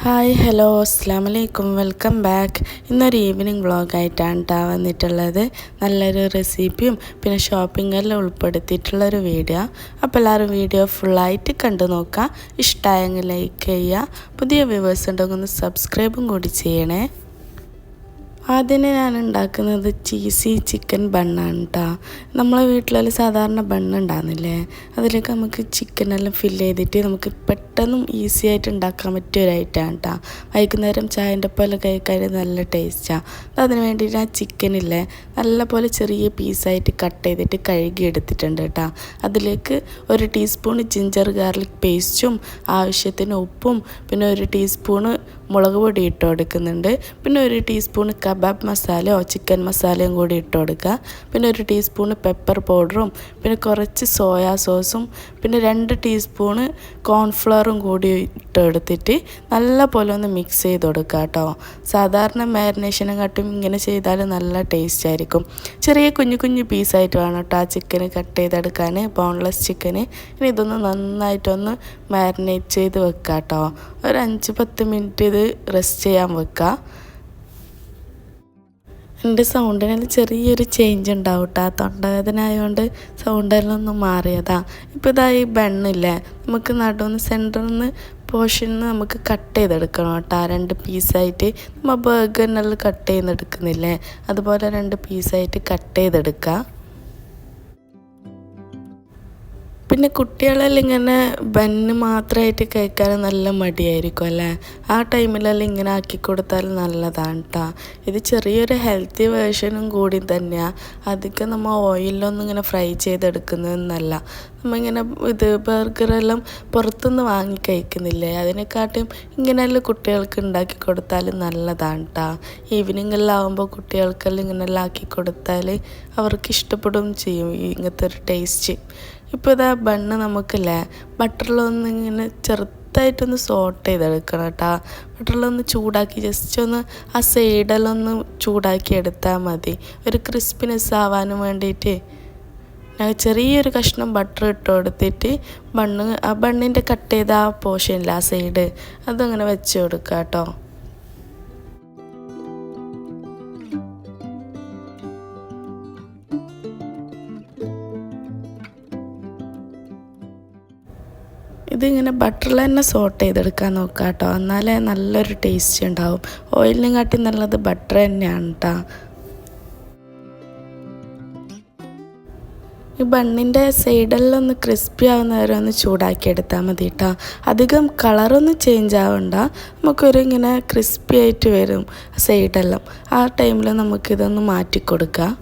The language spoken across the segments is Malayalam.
ഹായ് ഹലോ അസ്സലാമലൈക്കും വെൽക്കം ബാക്ക്. ഇന്നൊരു ഈവനിങ് വ്ളോഗായിട്ടാണ് വന്നിട്ടുള്ളത്. നല്ലൊരു റെസിപ്പിയും പിന്നെ ഷോപ്പിങ്ങെല്ലാം ഉൾപ്പെടുത്തിയിട്ടുള്ളൊരു വീഡിയോ. അപ്പോൾ എല്ലാവരും വീഡിയോ ഫുള്ളായിട്ട് കണ്ടു നോക്കാം. ഇഷ്ടമായെങ്കിൽ ലൈക്ക് ചെയ്യുക. പുതിയ വ്യൂവേഴ്സ് ഉണ്ടെങ്കിൽ ഒന്ന് സബ്സ്ക്രൈബും കൂടി ചെയ്യണേ. ആദ്യം ഞാൻ ഉണ്ടാക്കുന്നത് ചീസി ചിക്കൻ ബണ്ണാണ് കേട്ടോ. നമ്മളെ വീട്ടിലെല്ലാം സാധാരണ ബണ്ണ് ഉണ്ടാകുന്നില്ലേ, അതിലേക്ക് നമുക്ക് ചിക്കനെല്ലാം ഫില്ല് ചെയ്തിട്ട് നമുക്ക് പെട്ടെന്നും ഈസി ആയിട്ട് ഉണ്ടാക്കാൻ പറ്റിയ ഒരു ഐറ്റമാണ് കേട്ടോ. വൈകുന്നേരം ചായൻ്റെ പോലെ കഴിക്കാൻ നല്ല ടേസ്റ്റാണ്. അതിന് വേണ്ടിയിട്ട് ഞാൻ ചിക്കനില്ലേ നല്ലപോലെ ചെറിയ പീസായിട്ട് കട്ട് ചെയ്തിട്ട് കഴുകി എടുത്തിട്ടുണ്ട് കേട്ടോ. അതിലേക്ക് 1 ടീസ്പൂൺ ജിഞ്ചർ ഗാർലിക് പേസ്റ്റും ആവശ്യത്തിന് ഉപ്പും പിന്നെ 1 ടീസ്പൂണ് മുളക് പൊടി ഇട്ട് കൊടുക്കുന്നുണ്ട്. പിന്നെ 1 ടീസ്പൂൺ കബാബ് മസാലയോ ചിക്കൻ മസാലയും കൂടി ഇട്ട് കൊടുക്കുക. പിന്നെ 1 ടീസ്പൂൺ പെപ്പർ പൗഡറും പിന്നെ കുറച്ച് സോയാ സോസും പിന്നെ 2 ടീസ്പൂണ് കോൺഫ്ലവറും കൂടി ഇട്ട് കൊടുത്തിട്ട് നല്ല പോലെ ഒന്ന് മിക്സ് ചെയ്ത് കൊടുക്കുക കേട്ടോ. സാധാരണ മാരിനേഷനെക്കാട്ടും ഇങ്ങനെ ചെയ്താൽ നല്ല ടേസ്റ്റ് ആയിരിക്കും. ചെറിയ കുഞ്ഞു കുഞ്ഞു പീസായിട്ട് വേണം കേട്ടോ ആ ചിക്കന് കട്ട് ചെയ്തെടുക്കാൻ, ബോൺലെസ് ചിക്കന്. ഇനി ഇതൊന്ന് നന്നായിട്ടൊന്ന് മാരിനേറ്റ് ചെയ്ത് വെക്കുക കേട്ടോ. ഒരു 5-10 മിനിറ്റ് ഇത് റെസ്റ്റ് ചെയ്യാൻ വെക്കുക. എൻ്റെ സൗണ്ടിന് ചെറിയൊരു ചേഞ്ച് ഉണ്ടാവും കേട്ടോ. തൊണ്ടവേദന ആയതുകൊണ്ട് സൗണ്ടെല്ലാം ഒന്ന് മാറിയതാ. ഇപ്പോൾ ഇതാ ഈ ബണ്ണില്ലേ നമുക്ക് നടുവെന്ന് സെൻറ്ററിൽ നിന്ന് പോർഷനിൽ നമുക്ക് കട്ട് ചെയ്തെടുക്കണം കേട്ടോ. 2 പീസായിട്ട് നമ്മൾ ബർഗറിനെല്ലാം കട്ട് ചെയ്തെടുക്കുന്നില്ലേ അതുപോലെ 2 പീസായിട്ട് കട്ട് ചെയ്തെടുക്കുക. പിന്നെ കുട്ടികളെല്ലാം ഇങ്ങനെ ബന്ന് മാത്രമായിട്ട് കഴിക്കാൻ നല്ല മടിയായിരിക്കും അല്ലേ. ആ ടൈമിലെല്ലാം ഇങ്ങനെ ആക്കി കൊടുത്താൽ നല്ലതാണ് കേട്ടോ. ഇത് ചെറിയൊരു ഹെൽത്തി വേർഷനും കൂടി തന്നെയാണ്. അധികം നമ്മൾ ഓയിലൊന്നും ഇങ്ങനെ ഫ്രൈ ചെയ്തെടുക്കുന്നതെന്നല്ല. നമ്മളിങ്ങനെ ഇത് ബർഗറെല്ലാം പുറത്തുനിന്ന് വാങ്ങി കഴിക്കുന്നില്ലേ, അതിനെക്കാട്ടും ഇങ്ങനെയെല്ലാം കുട്ടികൾക്ക് ഉണ്ടാക്കി കൊടുത്താൽ നല്ലതാണ് കേട്ടോ. ഈവനിങ്ങെല്ലാം ആകുമ്പോൾ കുട്ടികൾക്കെല്ലാം ഇങ്ങനെയെല്ലാം ആക്കി കൊടുത്താൽ അവർക്ക് ഇഷ്ടപ്പെടുകയും ചെയ്യും ഇങ്ങനത്തെ ഒരു ടേസ്റ്റ്. ഇപ്പോൾ ഇതാ ബണ്ണ് നമുക്കില്ലേ ബട്ടറിലൊന്ന് ഇങ്ങനെ ചെറുതായിട്ടൊന്ന് സോട്ട് ചെയ്തെടുക്കണം കേട്ടോ. ബട്ടറിലൊന്ന് ചൂടാക്കി ജസ്റ്റ് ഒന്ന് ആ സൈഡെല്ലാം ഒന്ന് ചൂടാക്കി എടുത്താൽ മതി. ഒരു ക്രിസ്പിനെസ് ആവാനും വേണ്ടിയിട്ട് ഞാൻ ചെറിയൊരു കഷ്ണം ബട്ടർ ഇട്ട് കൊടുത്തിട്ട് ആ ബണ്ണിൻ്റെ കട്ട് ചെയ്ത ആ പോർഷനില്ല ആ സൈഡ് അതങ്ങനെ വെച്ച് കൊടുക്കുക കേട്ടോ. ഇതിങ്ങനെ ബട്ടറിൽ തന്നെ സോട്ട് ചെയ്തെടുക്കാൻ നോക്കുക കേട്ടോ. എന്നാലേ നല്ലൊരു ടേസ്റ്റ് ഉണ്ടാവും. ഓയിലിനും കാട്ടി നല്ലത് ബട്ടർ തന്നെയാണ് കേട്ടോ. ഈ ബണ്ണിൻ്റെ സൈഡെല്ലാം ഒന്ന് ക്രിസ്പി ആവുന്ന വരെ ഒന്ന് ചൂടാക്കി എടുത്താൽ മതി കേട്ടോ. അധികം കളറൊന്നും ചേഞ്ച് ആവണ്ട, നമുക്കൊരു ഇങ്ങനെ ക്രിസ്പി ആയിട്ട് വരും സൈഡെല്ലാം. ആ ടൈമിൽ നമുക്കിതൊന്ന് മാറ്റി കൊടുക്കുക.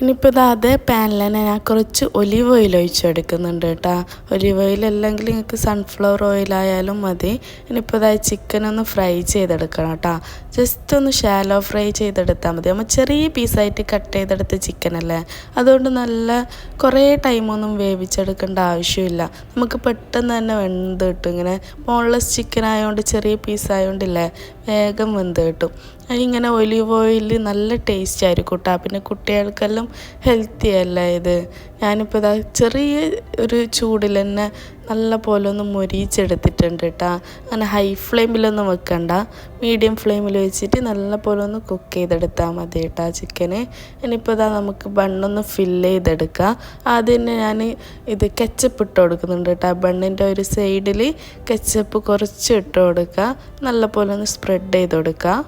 ഇനിയിപ്പോൾ ഇത് അതേ പാനിൽ തന്നെ ഞാൻ കുറച്ച് ഒലിവ് ഓയിൽ ഒഴിച്ചെടുക്കുന്നുണ്ട് കേട്ടോ. ഒലിവ് ഓയിൽ അല്ലെങ്കിൽ നിങ്ങൾക്ക് സൺഫ്ലവർ ഓയിലായാലും മതി. ഇനിയിപ്പോൾ ഇതായി ചിക്കൻ ഒന്ന് ഫ്രൈ ചെയ്തെടുക്കണം കേട്ടോ. ജസ്റ്റ് ഒന്ന് ഷാലോ ഫ്രൈ ചെയ്തെടുത്താൽ മതി. നമ്മൾ ചെറിയ പീസായിട്ട് കട്ട് ചെയ്തെടുത്ത ചിക്കനല്ലേ, അതുകൊണ്ട് നല്ല കുറേ ടൈമൊന്നും വേവിച്ചെടുക്കേണ്ട ആവശ്യമില്ല. നമുക്ക് പെട്ടെന്ന് തന്നെ വെന്ത് കിട്ടും. ഇങ്ങനെ ബോൺലെസ് ചിക്കൻ ആയതുകൊണ്ട് ചെറിയ പീസായതുകൊണ്ടില്ലേ വേഗം വെന്ത് കിട്ടും. ഇങ്ങനെ ഒലിവ് ഓയിൽ നല്ല ടേസ്റ്റ് ആയിരിക്കും കേട്ടോ. പിന്നെ കുട്ടികൾക്കെല്ലാം ഹെൽത്തി അല്ലേ ഇത്. ഞാനിപ്പോൾ ഇതാ ചെറിയ ഒരു ചൂടിൽ തന്നെ നല്ല പോലെ ഒന്ന് മൊരിച്ചെടുത്തിട്ടുണ്ട് കേട്ടോ. അങ്ങനെ ഹൈ ഫ്ലെയിമിലൊന്നും വെക്കണ്ട, മീഡിയം ഫ്ലെയിമിൽ വെച്ചിട്ട് നല്ല പോലെ ഒന്ന് കുക്ക് ചെയ്തെടുത്താൽ മതി കേട്ടോ ചിക്കന്. ഇനിയിപ്പോൾ ഇതാ നമുക്ക് ബണ്ണൊന്ന് ഫില്ല് ചെയ്തെടുക്കാം. ആദ്യം തന്നെ ഞാൻ ഇത് കെച്ചപ്പ് ഇട്ട് കൊടുക്കുന്നുണ്ട് കേട്ടോ. ബണ്ണിൻ്റെ ഒരു സൈഡിൽ കെച്ചപ്പ് കുറച്ച് ഇട്ട് കൊടുക്കുക, നല്ല പോലെ ഒന്ന് സ്പ്രെഡ് ചെയ്ത് കൊടുക്കുക.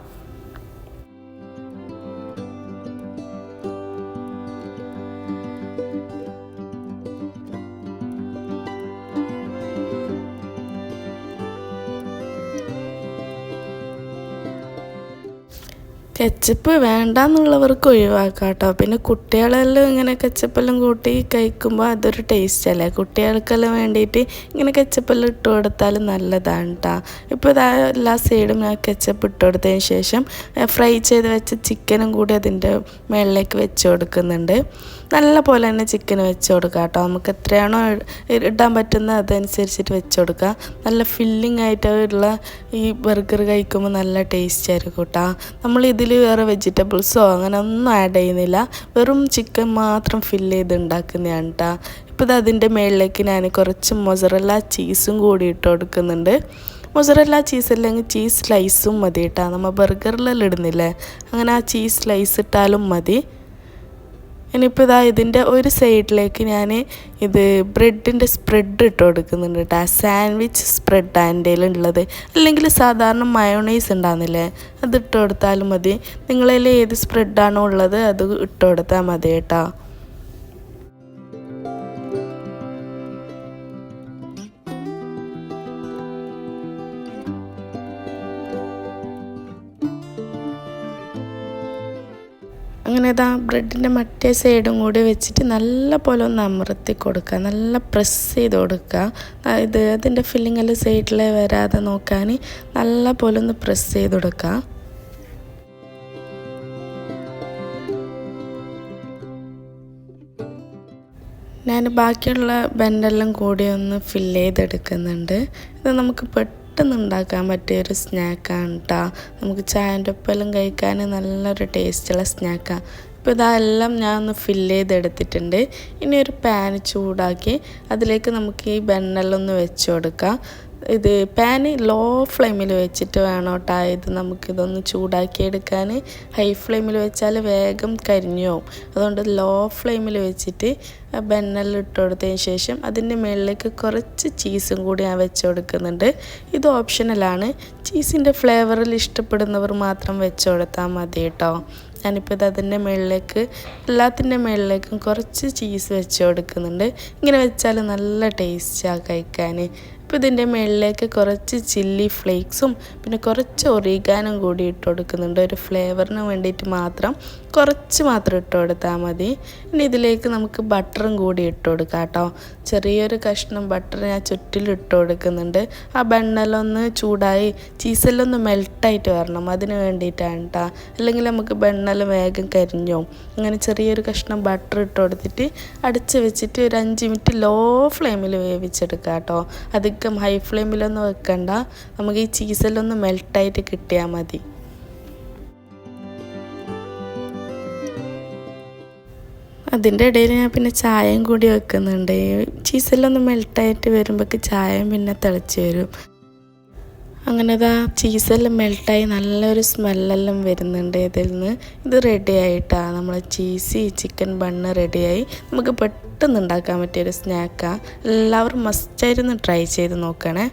കെച്ചപ്പ് വേണ്ടാന്നുള്ളവർക്ക് ഒഴിവാക്കാം കേട്ടോ. പിന്നെ കുട്ടികളെല്ലാം ഇങ്ങനെ കെച്ചപ്പെല്ലാം കൂട്ടി കഴിക്കുമ്പോൾ അതൊരു ടേസ്റ്റ് അല്ലേ. കുട്ടികൾക്കെല്ലാം വേണ്ടിയിട്ട് ഇങ്ങനെ കെച്ചപ്പെല്ലാം ഇട്ട് കൊടുത്താൽ നല്ലതാണ് കേട്ടോ. ഇപ്പോൾ ഇതാ എല്ലാ സൈഡും ഞാൻ കെച്ചപ്പ് ഇട്ട് കൊടുത്തതിന് ശേഷം ഫ്രൈ ചെയ്ത് വെച്ച ചിക്കനും കൂടി അതിൻ്റെ മുകളിലേക്ക് വെച്ച് കൊടുക്കുന്നുണ്ട്. നല്ല പോലെ തന്നെ ചിക്കൻ വെച്ച് കൊടുക്കുക കേട്ടോ. നമുക്ക് എത്രയാണോ ഇടാൻ പറ്റുന്നത് അതനുസരിച്ചിട്ട് വെച്ച് കൊടുക്കുക. നല്ല ഫില്ലിംഗ് ആയിട്ടുള്ള ഈ ബർഗർ കഴിക്കുമ്പോൾ നല്ല ടേസ്റ്റ് ആയിരിക്കും കേട്ടോ. നമ്മളിതിൽ വേറെ വെജിറ്റബിൾസോ അങ്ങനെ ഒന്നും ആഡ് ചെയ്യുന്നില്ല, വെറും ചിക്കൻ മാത്രം ഫില്ല് ചെയ്ത് ഉണ്ടാക്കുന്നതാണ് കേട്ടോ. ഇപ്പോൾ ഇത് അതിൻ്റെ മുകളിലേക്ക് ഞാൻ കുറച്ച് മൊസറല്ല ചീസും കൂടി ഇട്ട് കൊടുക്കുന്നുണ്ട്. മൊസറല്ല ചീസ് അല്ലെങ്കിൽ ചീസ് സ്ലൈസും മതി കേട്ടോ. നമ്മൾ ബർഗറിലെല്ലാം ഇടുന്നില്ലേ, അങ്ങനെ ആ ചീസ് സ്ലൈസ് ഇട്ടാലും മതി. ഇനിയിപ്പോൾ ഇതിൻ്റെ ഒരു സൈഡിലേക്ക് ഞാൻ ഇത് ബ്രെഡിൻ്റെ സ്പ്രെഡ് ഇട്ട് കൊടുക്കുന്നുണ്ട് കേട്ടോ. സാൻഡ്വിച്ച് സ്പ്രെഡാണ് എൻ്റെ ഉള്ളത്. അല്ലെങ്കിൽ സാധാരണ മയോണൈസ് ഉണ്ടാകുന്നില്ലേ, അത് ഇട്ട് കൊടുത്താലും മതി. നിങ്ങളതിൽ ഏത് സ്പ്രെഡാണോ ഉള്ളത് അത് ഇട്ട് കൊടുത്താൽ മതി കേട്ടോ. അങ്ങനെ ബ്രെഡിൻ്റെ മറ്റേ സൈഡും കൂടി വെച്ചിട്ട് നല്ല പോലെ ഒന്ന് അമർത്തി കൊടുക്കുക, നല്ല പ്രസ് ചെയ്ത് കൊടുക്കുക. അതിൻ്റെ ഫില്ലിങ്ങെല്ലാം സൈഡിൽ വരാതെ നോക്കാൻ നല്ല പോലെ ഒന്ന് പ്രസ് ചെയ്ത് കൊടുക്കുക. ഞാൻ ബാക്കിയുള്ള ബെൻഡെല്ലാം കൂടി ഒന്ന് ഫില്ല് ചെയ്തെടുക്കുന്നുണ്ട്. ഇത് നമുക്ക് പെട്ടെന്ന് ഉണ്ടാക്കാൻ പറ്റിയൊരു സ്നാക്കാണ് കേട്ടോ. നമുക്ക് ചായൻ്റെ ഒപ്പെല്ലാം കഴിക്കാൻ നല്ലൊരു ടേസ്റ്റുള്ള സ്നാക്കാണ്. ഇപ്പോൾ ഇതെല്ലാം ഞാൻ ഒന്ന് ഫില്ല് ചെയ്തെടുത്തിട്ടുണ്ട്. ഇനി ഒരു പാൻ ചൂടാക്കി അതിലേക്ക് നമുക്ക് ഈ ബെണ്ണെല്ലാം ഒന്ന് വെച്ച് കൊടുക്കാം. ഇത് പാന് ലോ ഫ്ലെയിമിൽ വെച്ചിട്ട് വേണം കേട്ടോ ഇത് നമുക്കിതൊന്ന് ചൂടാക്കിയെടുക്കാൻ. ഹൈ ഫ്ലെയിമിൽ വെച്ചാൽ വേഗം കരിഞ്ഞു പോകും. അതുകൊണ്ട് ലോ ഫ്ലെയിമിൽ വെച്ചിട്ട് ബെണ്ണെല്ലാം ഇട്ട് കൊടുത്തതിന് ശേഷം അതിൻ്റെ മുകളിലേക്ക് കുറച്ച് ചീസും കൂടി ഞാൻ വെച്ച് കൊടുക്കുന്നുണ്ട്. ഇത് ഓപ്ഷണലാണ്. ചീസിൻ്റെ ഫ്ലേവറിൽ ഇഷ്ടപ്പെടുന്നവർ മാത്രം വെച്ച് കൊടുത്താൽ മതി കേട്ടോ. ഞാനിപ്പോൾ അതിൻ്റെ മുകളിലേക്ക് എല്ലാത്തിൻ്റെ മുകളിലേക്കും കുറച്ച് ചീസ് വെച്ച് കൊടുക്കുന്നുണ്ട്. ഇങ്ങനെ വെച്ചാൽ നല്ല ടേസ്റ്റാണ് കഴിക്കാൻ. ഇപ്പോൾ ഇതിൻ്റെ മുകളിലേക്ക് കുറച്ച് ചില്ലി ഫ്ലേക്സും പിന്നെ കുറച്ച് ഒറിഗാനും കൂടി ഇട്ട് കൊടുക്കുന്നുണ്ട്. ഒരു ഫ്ലേവറിന് വേണ്ടിയിട്ട് കുറച്ച് മാത്രം ഇട്ട് കൊടുത്താൽ മതി. ഇനി ഇതിലേക്ക് നമുക്ക് ബട്ടറും കൂടി ഇട്ട് കൊടുക്കാം കേട്ടോ. ചെറിയൊരു കഷ്ണം ബട്ടർ ഞാൻ ചുറ്റിലും ഇട്ട് കൊടുക്കുന്നുണ്ട്. ആ ബണ്ണെല്ലാം ഒന്ന് ചൂടായി ചീസെല്ലാം ഒന്ന് മെൽട്ടായിട്ട് വരണം, അതിന് വേണ്ടിയിട്ടാണ് കേട്ടോ. അല്ലെങ്കിൽ നമുക്ക് ബണ്ണെല്ലാം വേഗം കരിഞ്ഞോ. അങ്ങനെ ചെറിയൊരു കഷ്ണം ബട്ടർ ഇട്ട് കൊടുത്തിട്ട് അടച്ച് വെച്ചിട്ട് ഒരു 5 മിനിറ്റ് ലോ ഫ്ലെയിമിൽ വേവിച്ചെടുക്കാം കേട്ടോ. അധികം ഹൈ ഫ്ലെയിമിലൊന്നും വെക്കണ്ട, നമുക്ക് ഈ ചീസെല്ലാം ഒന്ന് മെൽട്ടായിട്ട് കിട്ടിയാൽ മതി. അതിൻ്റെ ഇടയിൽ ഞാൻ പിന്നെ ചായയും കൂടി വെക്കുന്നുണ്ട്. ചീസെല്ലാം ഒന്ന് മെൽട്ടായിട്ട് വരുമ്പോഴേക്ക് ചായയും പിന്നെ തിളച്ച് വരും. അങ്ങനെ ചീസെല്ലാം മെൽട്ടായി നല്ലൊരു സ്മെല്ലെല്ലാം വരുന്നുണ്ട് ഇതിൽ നിന്ന്. ഇത് റെഡി ആയിട്ടാണ് നമ്മൾ ചീസി ചിക്കൻ ബണ്ണ് റെഡിയായി. നമുക്ക് പെട്ടെന്ന് ഉണ്ടാക്കാൻ പറ്റിയൊരു സ്നാക്കാണ്. എല്ലാവരും മസ്റ്റായിരുന്നു ട്രൈ ചെയ്ത് നോക്കണേ.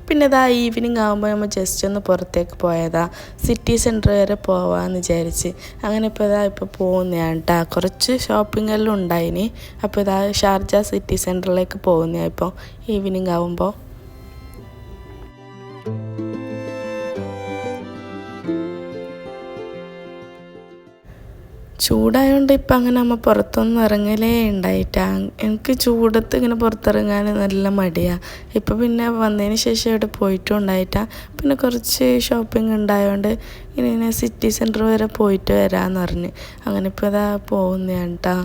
പിന്നെ ഈവനിങ് ആകുമ്പോൾ നമ്മൾ ജസ്റ്റ് ഒന്ന് പുറത്തേക്ക് പോയതാ, സിറ്റി സെൻറ്റർ വരെ പോവാമെന്ന് വിചാരിച്ച്. അങ്ങനെ ഇപ്പോൾ പോകുന്നതാണ് കേട്ടോ. കുറച്ച് ഷോപ്പിംഗ് എല്ലാം ഉണ്ടായിനി. അപ്പോൾ ഷാർജ സിറ്റി സെൻറ്ററിലേക്ക് പോകുന്നതാണ് ഇപ്പോൾ ഈവനിങ് ആകുമ്പോൾ. ചൂടായതുകൊണ്ട് ഇപ്പം അങ്ങനെ നമ്മൾ പുറത്തൊന്നും ഇറങ്ങലേ ഉണ്ടായിട്ടാ. എനിക്ക് ചൂടത്ത് ഇങ്ങനെ പുറത്തിറങ്ങാൻ നല്ല മടിയാണ്. ഇപ്പം പിന്നെ വന്നതിന് ശേഷം ഇവിടെ പോയിട്ടും ഉണ്ടായിട്ടാ. പിന്നെ കുറച്ച് ഷോപ്പിംഗ് ഉണ്ടായതുകൊണ്ട് ഇങ്ങനെ സിറ്റി സെൻറ്റർ വരെ പോയിട്ട് വരാമെന്ന് പറഞ്ഞ് അങ്ങനെ ഇപ്പോൾ പോകുന്നതാണ് കേട്ടോ.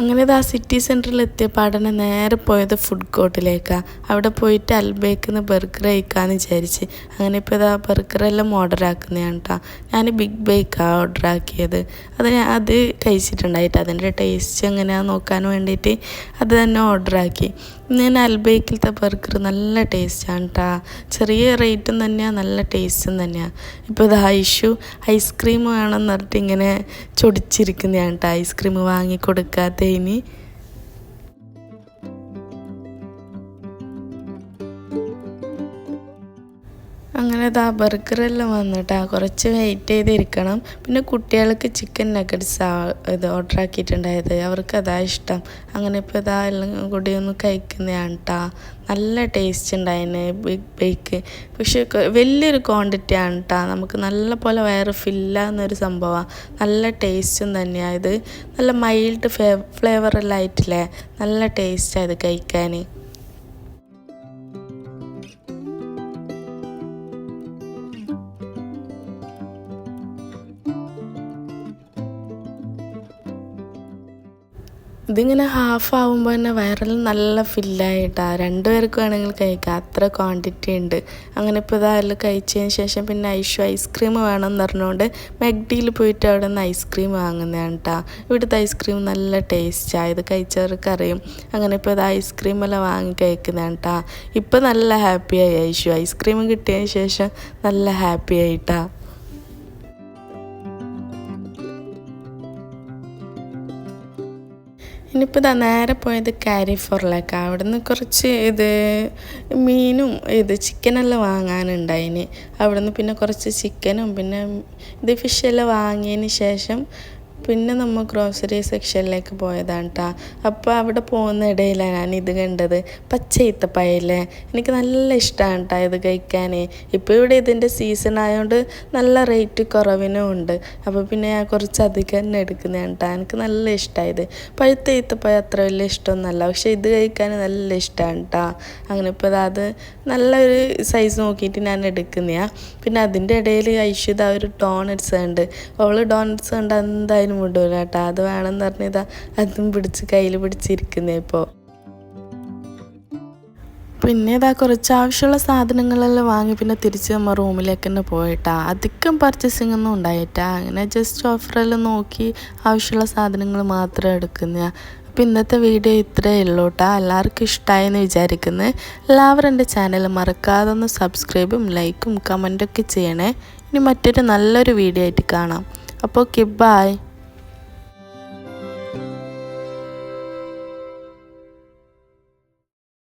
അങ്ങനെ സിറ്റി സെൻറ്ററിൽ എത്തിയ പാടനെ നേരെ പോയത് ഫുഡ് കോർട്ടിലേക്കാണ്. അവിടെ പോയിട്ട് അൽബേക്കിന്ന് ബർഗർ കഴിക്കാമെന്ന് വിചാരിച്ച്. അങ്ങനെ ഇപ്പോൾ ബർഗറെല്ലാം ഓർഡർ ആക്കുന്നതാണ് കേട്ടോ. ഞാൻ ബിഗ് ബേക്കാണ് ഓർഡർ ആക്കിയത്. അത് കഴിച്ചിട്ടുണ്ടായിട്ട് അതിൻ്റെ ടേസ്റ്റ് എങ്ങനെയാണെന്ന് നോക്കാൻ വേണ്ടിയിട്ട് അത് തന്നെ ഓർഡർ ആക്കി. ഞാൻ അൽബേക്കിലത്തെ ബർഗർ നല്ല ടേസ്റ്റാണ് കേട്ടോ. ചെറിയ റേറ്റും തന്നെയാണ്, നല്ല ടേസ്റ്റും തന്നെയാണ്. ഇപ്പോൾ ഐഷു ഐസ്ക്രീം വേണമെന്ന് പറഞ്ഞിട്ട് ഇങ്ങനെ ചൊടിച്ചിരിക്കുന്നതാണ് കേട്ടോ. ഐസ്ക്രീം വാങ്ങിക്കൊടുക്കാത്തതിന്. അങ്ങനെ ബർഗറെല്ലാം വന്നിട്ടാ. കുറച്ച് വെയിറ്റ് ചെയ്തിരിക്കണം. പിന്നെ കുട്ടികൾക്ക് ചിക്കൻ നഗറ്റ്സാണ് ഇത് ഓർഡർ ആക്കിയിട്ടുണ്ടായത്. അവർക്ക് ഇഷ്ടം. അങ്ങനെ ഇപ്പോൾ എല്ലാം കൂടി ഒന്ന് കഴിക്കുന്നതാണ് കേട്ടോ. നല്ല ടേസ്റ്റ് ഉണ്ടായിന് ബിഗ് ബേക്ക്. പക്ഷേ വലിയൊരു ക്വാണ്ടിറ്റി ആണ് കേട്ടോ. നമുക്ക് നല്ല പോലെ വയറ് ഫില്ലാകുന്നൊരു സംഭവമാണ്. നല്ല ടേസ്റ്റും തന്നെയാണ്. ഇത് നല്ല മൈൽഡ് ഫ്ലേവറെല്ലാം ആയിട്ടില്ലേ, നല്ല ടേസ്റ്റാണ് ഇത് കഴിക്കാൻ. ഇതിങ്ങനെ ഹാഫ് ആകുമ്പോൾ തന്നെ വയറിൽ നല്ല ഫില്ലായിട്ടാണ് 2 പേർക്ക് വേണമെങ്കിൽ കഴിക്കാം, അത്ര ക്വാണ്ടിറ്റി ഉണ്ട്. അങ്ങനെ ഇപ്പോൾ ഇതെല്ലാം കഴിച്ചതിന് ശേഷം പിന്നെ ഐസ്ക്രീം വേണമെന്ന് പറഞ്ഞുകൊണ്ട് മെഗ്ഡിയിൽ പോയിട്ട് അവിടെ നിന്ന് ഐസ്ക്രീം വാങ്ങുന്നതാണ് കേട്ടോ. ഇവിടുത്തെ ഐസ്ക്രീം നല്ല ടേസ്റ്റാണ്, ഇത് കഴിച്ചവർക്ക് അറിയും. അങ്ങനെ ഇപ്പോൾ ഇത് ഐസ്ക്രീമെല്ലാം വാങ്ങി കഴിക്കുന്നതാണ് കേട്ടോ. ഇപ്പോൾ നല്ല ഹാപ്പിയായി ഐസ്ക്രീം കിട്ടിയതിന് ശേഷം നല്ല ഹാപ്പി ആയിട്ടാ. ഇനിയിപ്പോൾ നേരെ പോയത് കാരിഫോറിലേക്ക്. അവിടെ നിന്ന് കുറച്ച് മീനും ചിക്കനെല്ലാം വാങ്ങാനുണ്ടായിന്. അവിടെ നിന്ന് പിന്നെ കുറച്ച് ചിക്കനും പിന്നെ ഫിഷെല്ലാം വാങ്ങിയതിന് ശേഷം പിന്നെ നമ്മൾ ഗ്രോസറി സെക്ഷനിലേക്ക് പോയതാണ് കേട്ടോ. അപ്പോൾ അവിടെ പോകുന്ന ഇടയിലാണ് ഞാൻ ഇത് കണ്ടത്, പച്ച ഈത്തപ്പഴല്ലേ. എനിക്ക് നല്ല ഇഷ്ടമാണ് കേട്ടോ ഇത് കഴിക്കാൻ. ഇപ്പോൾ ഇവിടെ ഇതിൻ്റെ സീസൺ ആയതുകൊണ്ട് നല്ല റേറ്റ് കുറവിനും ഉണ്ട്. അപ്പോൾ പിന്നെ ഞാൻ കുറച്ചധികം തന്നെ എടുക്കുന്നതാണ് കേട്ടോ. എനിക്ക് നല്ല ഇഷ്ടമായത്. പഴുത്ത ഈത്തപ്പഴം അത്ര വലിയ ഇഷ്ടമൊന്നുമല്ല, പക്ഷേ ഇത് കഴിക്കാൻ നല്ല ഇഷ്ടമാണ് കേട്ടോ. അങ്ങനെ ഇപ്പോൾ അത് നല്ലൊരു സൈസ് നോക്കിയിട്ട് ഞാൻ എടുക്കുന്നതാണ്. പിന്നെ അതിൻ്റെ ഇടയിൽ ഐശ്വര്യ ഒരു ഡോണറ്റ്സ് ഉണ്ട്. അവൾ ഡോണറ്റ്സ് കണ്ട് എന്തായാലും വിടൂല കേട്ടോ. അത് വേണമെന്ന് പറഞ്ഞതാ അതും കയ്യിൽ പിടിച്ചിരിക്കുന്നേ ഇപ്പോൾ. പിന്നെ കുറച്ച് ആവശ്യമുള്ള സാധനങ്ങളെല്ലാം വാങ്ങി പിന്നെ തിരിച്ച് നമ്മൾ റൂമിലേക്ക് തന്നെ പോയിട്ടാ. അധികം പർച്ചേസിംഗ് ഒന്നും ഉണ്ടായിട്ടാ. അങ്ങനെ ജസ്റ്റ് ഓഫറെല്ലാം നോക്കി ആവശ്യമുള്ള സാധനങ്ങൾ മാത്രം എടുക്കുന്ന. അപ്പോൾ ഇന്നത്തെ വീഡിയോ ഇത്രയേ ഉള്ളൂ കേട്ടോ. എല്ലാവർക്കും ഇഷ്ടമായെന്ന് വിചാരിക്കുന്നത്. എല്ലാവരും എൻ്റെ ചാനൽ മറക്കാതെ ഒന്ന് സബ്സ്ക്രൈബും ലൈക്കും കമൻറ്റൊക്കെ ചെയ്യണേ. ഇനി മറ്റൊരു നല്ലൊരു വീഡിയോ ആയിട്ട് കാണാം. അപ്പോൾ ബൈ.